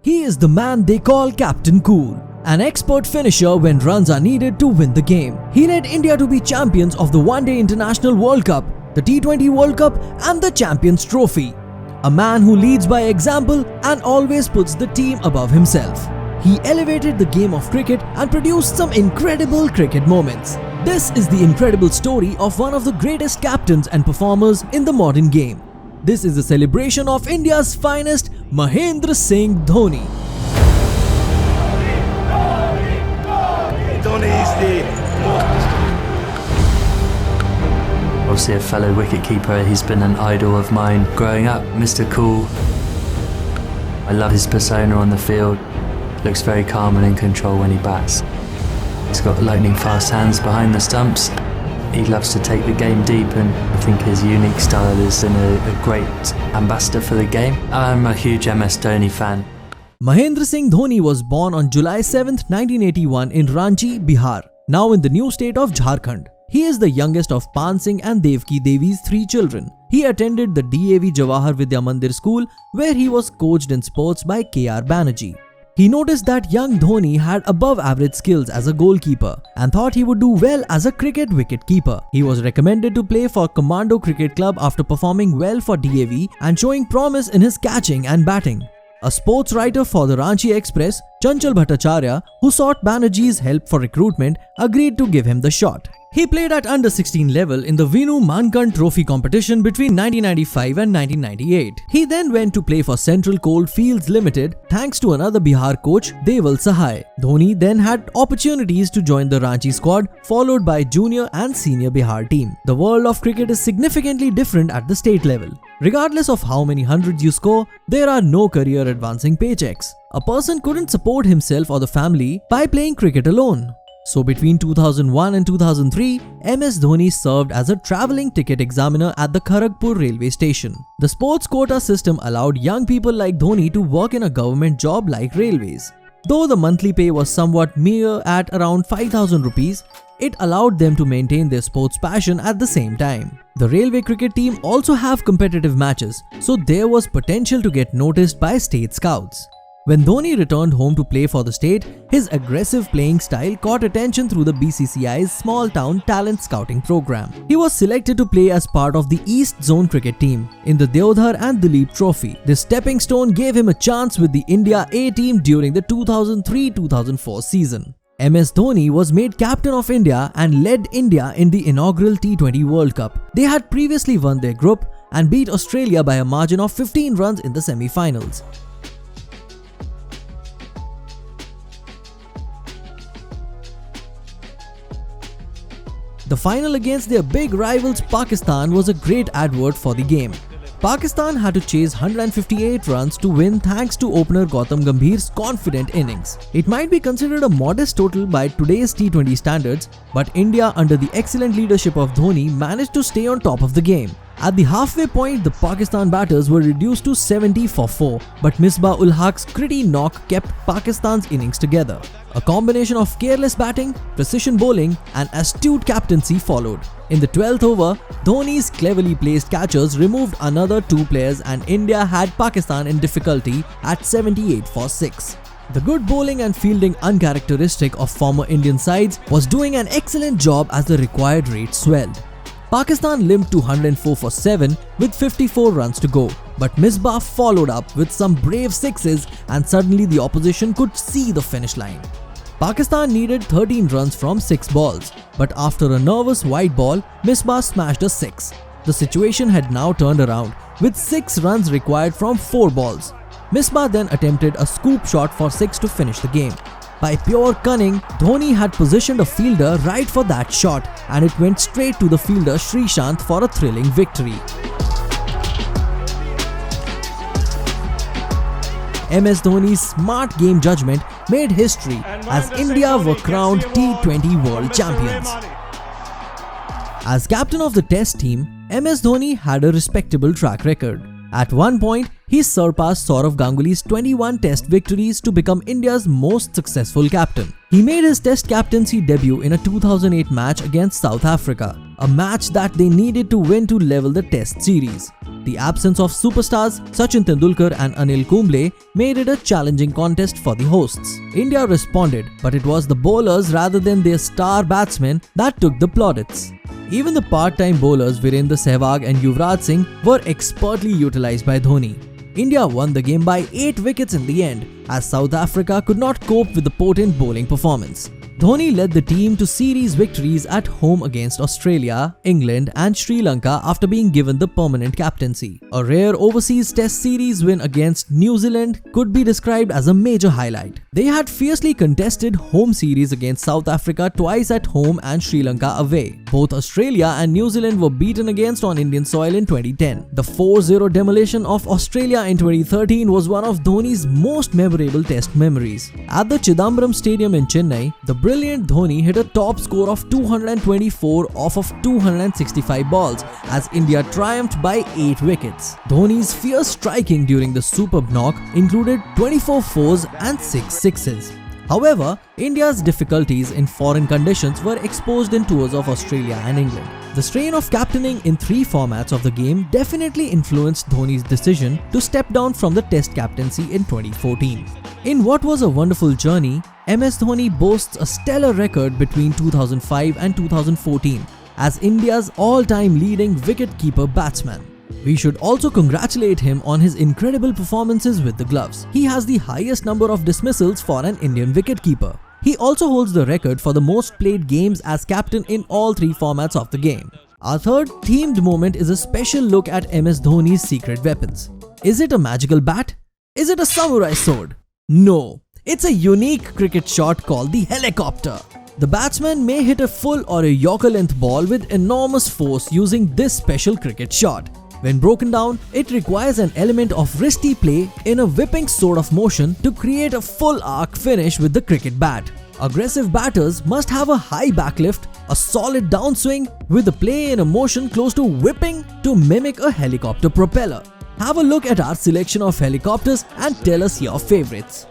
He is the man they call Captain Cool, an expert finisher when runs are needed to win the game. He led India to be champions of the One-Day International World Cup, the T20 World Cup and the Champions Trophy. A man who leads by example and always puts the team above himself. He elevated the game of cricket and produced some incredible cricket moments. This is the incredible story of one of the greatest captains and performers in the modern game. This is a celebration of India's finest, Mahendra Singh Dhoni. Dhoni is the Obviously a fellow wicketkeeper, he's been an idol of mine growing up. Mr. Cool. I love his persona on the field. Looks very calm and in control when he bats. He's got lightning fast hands behind the stumps. He loves to take the game deep, and I think his unique style is a great ambassador for the game. I'm a huge MS Dhoni fan. Mahendra Singh Dhoni was born on July 7, 1981 in Ranchi, Bihar, now in the new state of Jharkhand. He is the youngest of Pan Singh and Devki Devi's 3 children. He attended the DAV Jawahar Vidya Mandir school, where he was coached in sports by K.R. Banerjee. He noticed that young Dhoni had above average skills as a goalkeeper and thought he would do well as a cricket wicket-keeper. He was recommended to play for Commando Cricket Club after performing well for DAV and showing promise in his catching and batting. A sports writer for the Ranchi Express, Chanchal Bhattacharya, who sought Banerjee's help for recruitment, agreed to give him the shot. He played at under-16 level in the Vinu Mankand Trophy competition between 1995 and 1998. He then went to play for Central Coalfields Limited thanks to another Bihar coach, Deval Sahai. Dhoni then had opportunities to join the Ranchi squad, followed by junior and senior Bihar team. The world of cricket is significantly different at the state level. Regardless of how many hundreds you score, there are no career advancing paychecks. A person couldn't support himself or the family by playing cricket alone. So between 2001 and 2003, MS Dhoni served as a travelling ticket examiner at the Kharagpur railway station. The sports quota system allowed young people like Dhoni to work in a government job like railways. Though the monthly pay was somewhat mere at around 5,000 rupees, it allowed them to maintain their sports passion at the same time. The railway cricket team also have competitive matches, so there was potential to get noticed by state scouts. When Dhoni returned home to play for the state, his aggressive playing style caught attention through the BCCI's small town talent scouting program. He was selected to play as part of the East Zone cricket team in the Deodhar and Duleep Trophy. This stepping stone gave him a chance with the India A team during the 2003-2004 season. MS Dhoni was made captain of India and led India in the inaugural T20 World Cup. They had previously won their group and beat Australia by a margin of 15 runs in the semi-finals. The final against their big rivals Pakistan was a great advert for the game. Pakistan had to chase 158 runs to win thanks to opener Gautam Gambhir's confident innings. It might be considered a modest total by today's T20 standards, but India under the excellent leadership of Dhoni managed to stay on top of the game. At the halfway point, the Pakistan batters were reduced to 70 for 4, but Misbah-ul Haq's gritty knock kept Pakistan's innings together. A combination of careless batting, precision bowling and astute captaincy followed. In the 12th over, Dhoni's cleverly placed catchers removed another 2 players and India had Pakistan in difficulty at 78 for 6. The good bowling and fielding uncharacteristic of former Indian sides was doing an excellent job as the required rate swelled. Pakistan limped to 104 for 7 with 54 runs to go, but Misbah followed up with some brave sixes and suddenly the opposition could see the finish line. Pakistan needed 13 runs from 6 balls, but after a nervous white ball, Misbah smashed a 6. The situation had now turned around with 6 runs required from 4 balls. Misbah then attempted a scoop shot for 6 to finish the game. By pure cunning, Dhoni had positioned a fielder right for that shot and it went straight to the fielder Srishant for a thrilling victory. MS Dhoni's smart game judgment made history as India were crowned T20 World Champions. As captain of the Test team, MS Dhoni had a respectable track record. At one point, he surpassed Sourav Ganguly's 21 Test victories to become India's most successful captain. He made his Test captaincy debut in a 2008 match against South Africa, a match that they needed to win to level the Test series. The absence of superstars Sachin Tendulkar and Anil Kumble made it a challenging contest for the hosts. India responded, but it was the bowlers rather than their star batsmen that took the plaudits. Even the part-time bowlers Virendra Sehwag and Yuvraj Singh were expertly utilized by Dhoni. India won the game by 8 wickets in the end, as South Africa could not cope with the potent bowling performance. Dhoni led the team to series victories at home against Australia, England and Sri Lanka after being given the permanent captaincy. A rare overseas test series win against New Zealand could be described as a major highlight. They had fiercely contested home series against South Africa twice at home and Sri Lanka away. Both Australia and New Zealand were beaten against on Indian soil in 2010. The 4-0 demolition of Australia in 2013 was one of Dhoni's most memorable test memories. At the Chidambaram Stadium in Chennai, the brilliant Dhoni hit a top score of 224 off of 265 balls as India triumphed by 8 wickets. Dhoni's fierce striking during the superb knock included 24 fours and 6 sixes. However, India's difficulties in foreign conditions were exposed in tours of Australia and England. The strain of captaining in 3 formats of the game definitely influenced Dhoni's decision to step down from the Test captaincy in 2014. In what was a wonderful journey, MS Dhoni boasts a stellar record between 2005 and 2014 as India's all-time leading wicket-keeper batsman. We should also congratulate him on his incredible performances with the gloves. He has the highest number of dismissals for an Indian wicketkeeper. He also holds the record for the most played games as captain in all 3 formats of the game. Our third themed moment is a special look at MS Dhoni's secret weapons. Is it a magical bat? Is it a samurai sword? No, it's a unique cricket shot called the helicopter. The batsman may hit a full or a Yorker-length ball with enormous force using this special cricket shot. When broken down, it requires an element of wristy play in a whipping sort of motion to create a full arc finish with the cricket bat. Aggressive batters must have a high backlift, a solid downswing with the play in a motion close to whipping to mimic a helicopter propeller. Have a look at our selection of helicopters and tell us your favorites.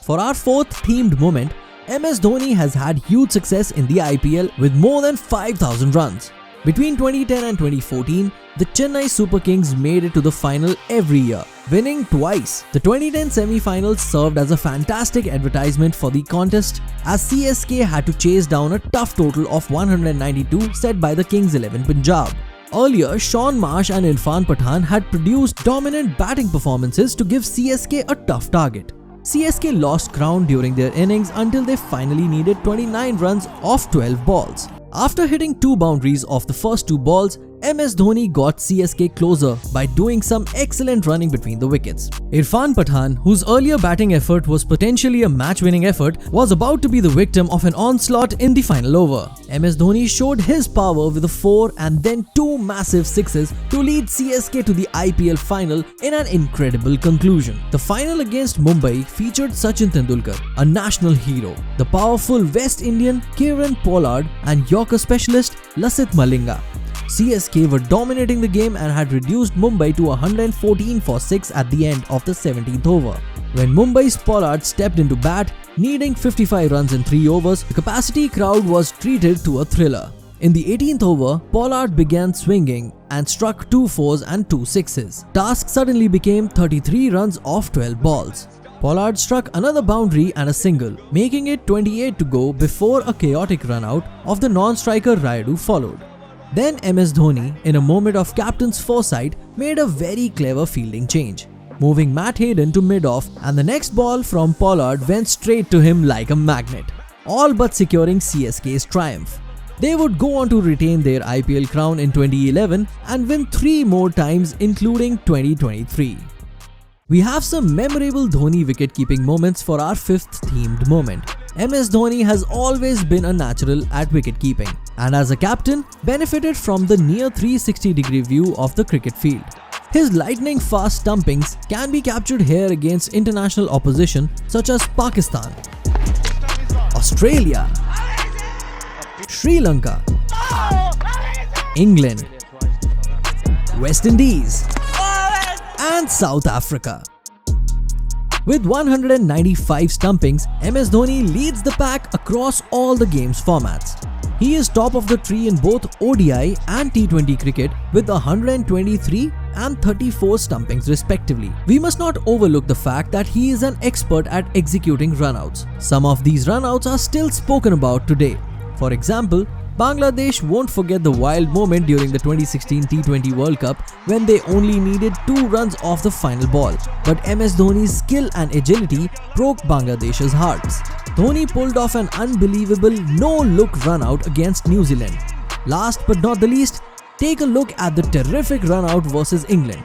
For our fourth themed moment, MS Dhoni has had huge success in the IPL with more than 5,000 runs. Between 2010 and 2014, the Chennai Super Kings made it to the final every year, winning twice. The 2010 semi-finals served as a fantastic advertisement for the contest as CSK had to chase down a tough total of 192 set by the Kings 11 Punjab. Earlier, Shaun Marsh and Irfan Pathan had produced dominant batting performances to give CSK a tough target. CSK lost ground during their innings until they finally needed 29 runs off 12 balls. After hitting 2 boundaries off the first 2 balls, MS Dhoni got CSK closer by doing some excellent running between the wickets. Irfan Pathan, whose earlier batting effort was potentially a match-winning effort, was about to be the victim of an onslaught in the final over. MS Dhoni showed his power with a 4 and then 2 massive sixes to lead CSK to the IPL final in an incredible conclusion. The final against Mumbai featured Sachin Tendulkar, a national hero, the powerful West Indian Kieran Pollard and Yorker specialist Lasith Malinga. CSK were dominating the game and had reduced Mumbai to 114 for 6 at the end of the 17th over. When Mumbai's Pollard stepped into bat, needing 55 runs in 3 overs, the capacity crowd was treated to a thriller. In the 18th over, Pollard began swinging and struck 2 fours and 2 sixes. Task suddenly became 33 runs off 12 balls. Pollard struck another boundary and a single, making it 28 to go before a chaotic run-out of the non-striker Rayudu followed. Then MS Dhoni, in a moment of captain's foresight, made a very clever fielding change, moving Matt Hayden to mid-off, and the next ball from Pollard went straight to him like a magnet, all but securing CSK's triumph. They would go on to retain their IPL crown in 2011 and win 3 more times including 2023. We have some memorable Dhoni wicket-keeping moments for our 5th themed moment. MS Dhoni has always been a natural at wicket-keeping and as a captain benefited from the near 360-degree view of the cricket field. His lightning-fast stumpings can be captured here against international opposition such as Pakistan, Australia, Sri Lanka, England, West Indies, and South Africa. With 195 stumpings, MS Dhoni leads the pack across all the game's formats. He is top of the tree in both ODI and T20 cricket with 123 and 34 stumpings respectively. We must not overlook the fact that he is an expert at executing runouts. Some of these runouts are still spoken about today. For example, Bangladesh won't forget the wild moment during the 2016 T20 World Cup when they only needed 2 runs off the final ball. But MS Dhoni's skill and agility broke Bangladesh's hearts. Dhoni pulled off an unbelievable no-look runout against New Zealand. Last but not the least, take a look at the terrific runout versus England.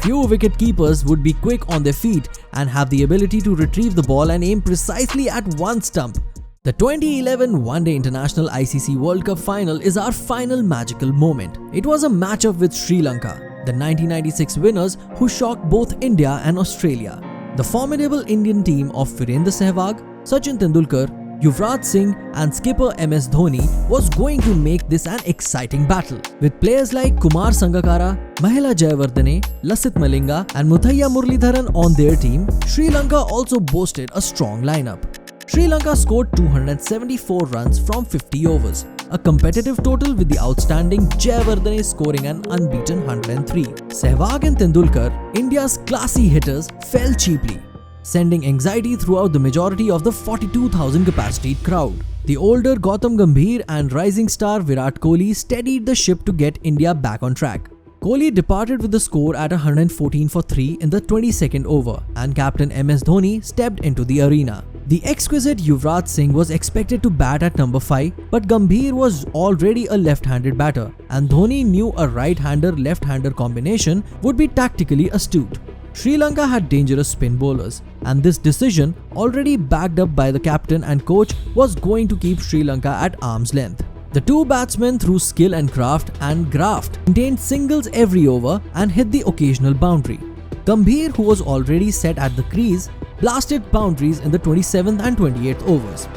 Few wicket keepers would be quick on their feet and have the ability to retrieve the ball and aim precisely at one stump. The 2011 One-Day International ICC World Cup Final is our final magical moment. It was a matchup with Sri Lanka, the 1996 winners who shocked both India and Australia. The formidable Indian team of Virendra Sehwag, Sachin Tendulkar, Yuvraj Singh and skipper MS Dhoni was going to make this an exciting battle. With players like Kumar Sangakkara, Mahela Jayawardene, Lasith Malinga and Muthaiya Muralidharan on their team, Sri Lanka also boasted a strong lineup. Sri Lanka scored 274 runs from 50 overs, a competitive total with the outstanding Jayawardene scoring an unbeaten 103. Sehwag and Tendulkar, India's classy hitters, fell cheaply, sending anxiety throughout the majority of the 42,000 capacity crowd. The older Gautam Gambhir and rising star Virat Kohli steadied the ship to get India back on track. Kohli departed with the score at 114 for 3 in the 22nd over and captain MS Dhoni stepped into the arena. The exquisite Yuvraj Singh was expected to bat at number 5, but Gambhir was already a left-handed batter and Dhoni knew a right-hander left-hander combination would be tactically astute. Sri Lanka had dangerous spin bowlers and this decision, already backed up by the captain and coach, was going to keep Sri Lanka at arm's length. The two batsmen threw skill and craft and graft, maintained singles every over and hit the occasional boundary. Gambhir, who was already set at the crease, blasted boundaries in the 27th and 28th overs,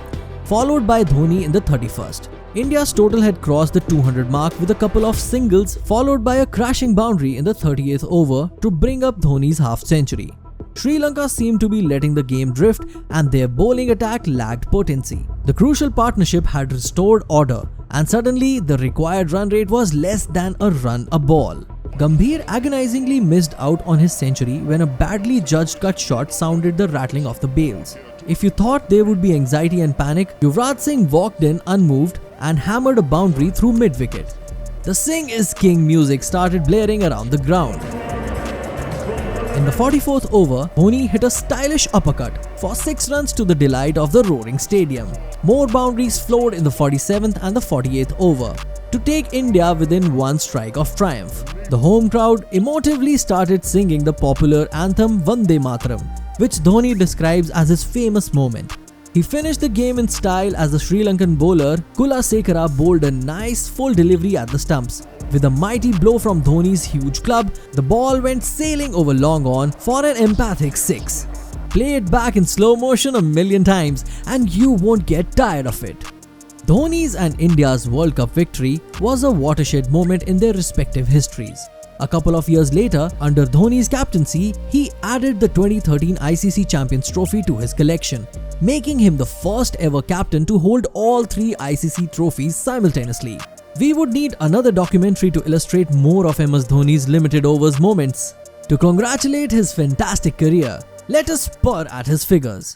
followed by Dhoni in the 31st. India's total had crossed the 200 mark with a couple of singles followed by a crashing boundary in the 38th over to bring up Dhoni's half-century. Sri Lanka seemed to be letting the game drift and their bowling attack lacked potency. The crucial partnership had restored order and suddenly the required run rate was less than a run a ball. Gambhir agonizingly missed out on his century when a badly judged cut shot sounded the rattling of the bails. If you thought there would be anxiety and panic, Yuvraj Singh walked in unmoved and hammered a boundary through mid-wicket. The Singh is King music started blaring around the ground. In the 44th over, Dhoni hit a stylish uppercut for 6 runs to the delight of the roaring stadium. More boundaries flowed in the 47th and the 48th over to take India within one strike of triumph. The home crowd emotively started singing the popular anthem Vande Mataram, which Dhoni describes as his famous moment. He finished the game in style as the Sri Lankan bowler Kulasekara bowled a nice full delivery at the stumps. With a mighty blow from Dhoni's huge club, the ball went sailing over long on for an emphatic 6. Play it back in slow motion a million times and you won't get tired of it. Dhoni's and India's World Cup victory was a watershed moment in their respective histories. A couple of years later, under Dhoni's captaincy, he added the 2013 ICC Champions Trophy to his collection, making him the first ever captain to hold all 3 ICC trophies simultaneously. We would need another documentary to illustrate more of MS Dhoni's limited overs moments. To congratulate his fantastic career, let us purr at his figures.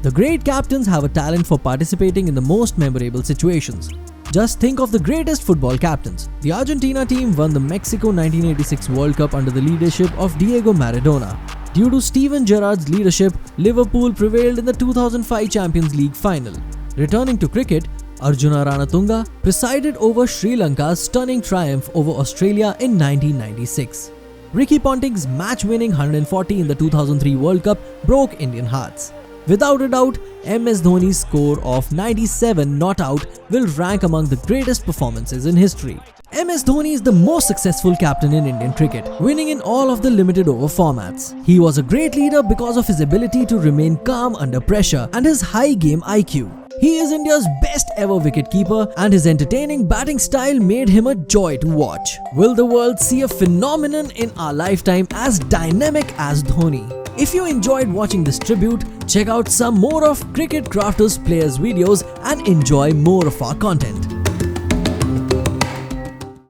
The great captains have a talent for participating in the most memorable situations. Just think of the greatest football captains. The Argentina team won the Mexico 1986 World Cup under the leadership of Diego Maradona. Due to Steven Gerrard's leadership, Liverpool prevailed in the 2005 Champions League final. Returning to cricket, Arjuna Ranatunga presided over Sri Lanka's stunning triumph over Australia in 1996. Ricky Ponting's match-winning 140 in the 2003 World Cup broke Indian hearts. Without a doubt, MS Dhoni's score of 97 not out will rank among the greatest performances in history. MS Dhoni is the most successful captain in Indian cricket, winning in all of the limited over formats. He was a great leader because of his ability to remain calm under pressure and his high game IQ. He is India's best ever wicketkeeper and his entertaining batting style made him a joy to watch. Will the world see a phenomenon in our lifetime as dynamic as Dhoni? If you enjoyed watching this tribute, check out some more of Cricket Crafters Players videos and enjoy more of our content.